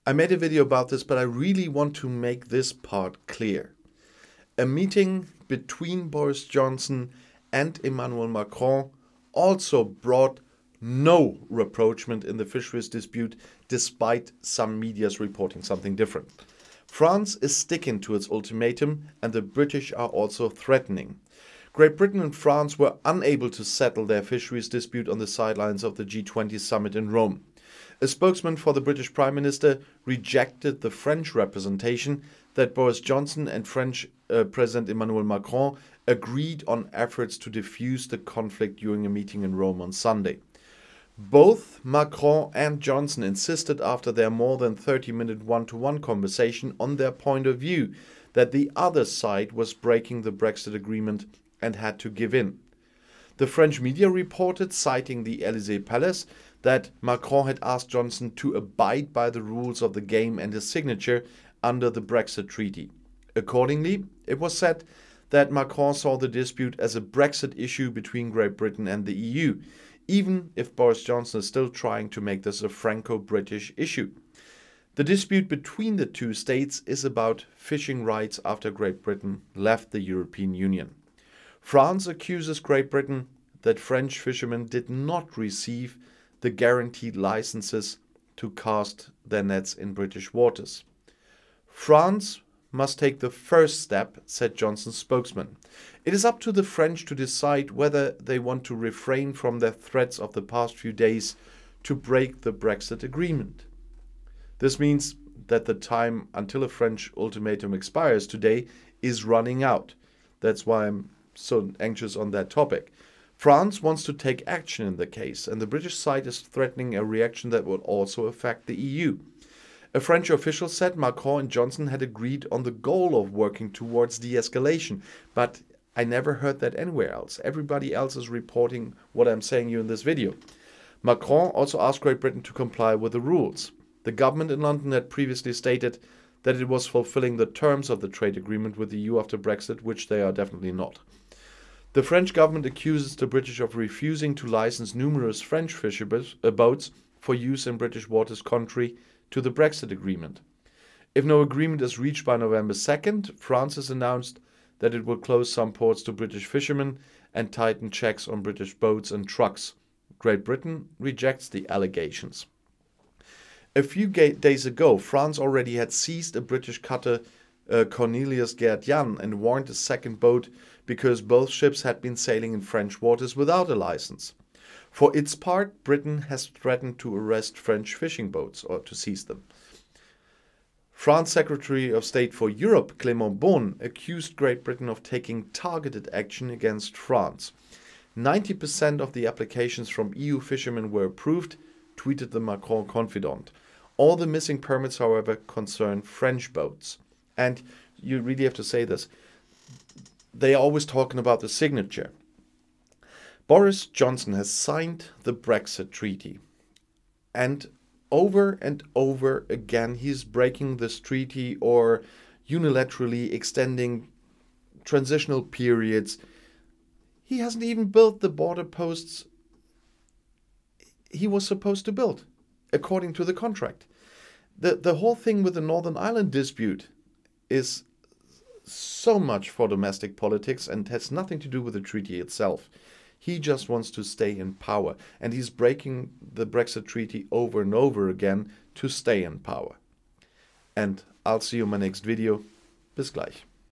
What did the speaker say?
I made a video about this, but I really want to make this part clear. A meeting between Boris Johnson and Emmanuel Macron also brought no rapprochement in the fisheries dispute, despite some medias reporting something different. France is sticking to its ultimatum, and the British are also threatening. Great Britain and France were unable to settle their fisheries dispute on the sidelines of the G20 summit in Rome. A spokesman for the British Prime Minister rejected the French representation that Boris Johnson and French President Emmanuel Macron agreed on efforts to defuse the conflict during a meeting in Rome on Sunday. Both Macron and Johnson insisted after their more than 30-minute one-to-one conversation on their point of view that the other side was breaking the Brexit agreement and had to give in. The French media reported, citing the Élysée Palace, that Macron had asked Johnson to abide by the rules of the game and his signature under the Brexit treaty. Accordingly, it was said that Macron saw the dispute as a Brexit issue between Great Britain and the EU, even if Boris Johnson is still trying to make this a Franco-British issue. The dispute between the two states is about fishing rights after Great Britain left the European Union. France accuses Great Britain that French fishermen did not receive the guaranteed licenses to cast their nets in British waters. France must take the first step, said Johnson's spokesman. It is up to the French to decide whether they want to refrain from their threats of the past few days to break the Brexit agreement. This means that the time until a French ultimatum expires today is running out. That's why I'm so anxious on that topic. France wants to take action in the case, and the British side is threatening a reaction that would also affect the EU. A French official said Macron and Johnson had agreed on the goal of working towards de-escalation, but I never heard that anywhere else. Everybody else is reporting what I'm saying you in this video. Macron also asked Great Britain to comply with the rules. The government in London had previously stated that it was fulfilling the terms of the trade agreement with the EU after Brexit, which they are definitely not. The French government accuses the British of refusing to license numerous French fisher boats for use in British waters contrary to the Brexit agreement. If no agreement is reached by November 2nd, France has announced that it will close some ports to British fishermen and tighten checks on British boats and trucks. Great Britain rejects the allegations. A few days ago, France already had seized a British cutter, Cornelius Gerd-Jan, and warned a second boat because both ships had been sailing in French waters without a license. For its part, Britain has threatened to arrest French fishing boats or to seize them. France Secretary of State for Europe, Clément Beaune, accused Great Britain of taking targeted action against France. 90% of the applications from EU fishermen were approved, tweeted the Macron confidant. All the missing permits, however, concern French boats. And you really have to say this. They are always talking about the signature. Boris Johnson has signed the Brexit treaty. And over again, he's breaking this treaty or unilaterally extending transitional periods. He hasn't even built the border posts he was supposed to build, according to the contract. The whole thing with the Northern Ireland dispute is so much for domestic politics and has nothing to do with the treaty itself. He just wants to stay in power, and he's breaking the Brexit treaty over and over again to stay in power. And I'll see you in my next video. Bis gleich.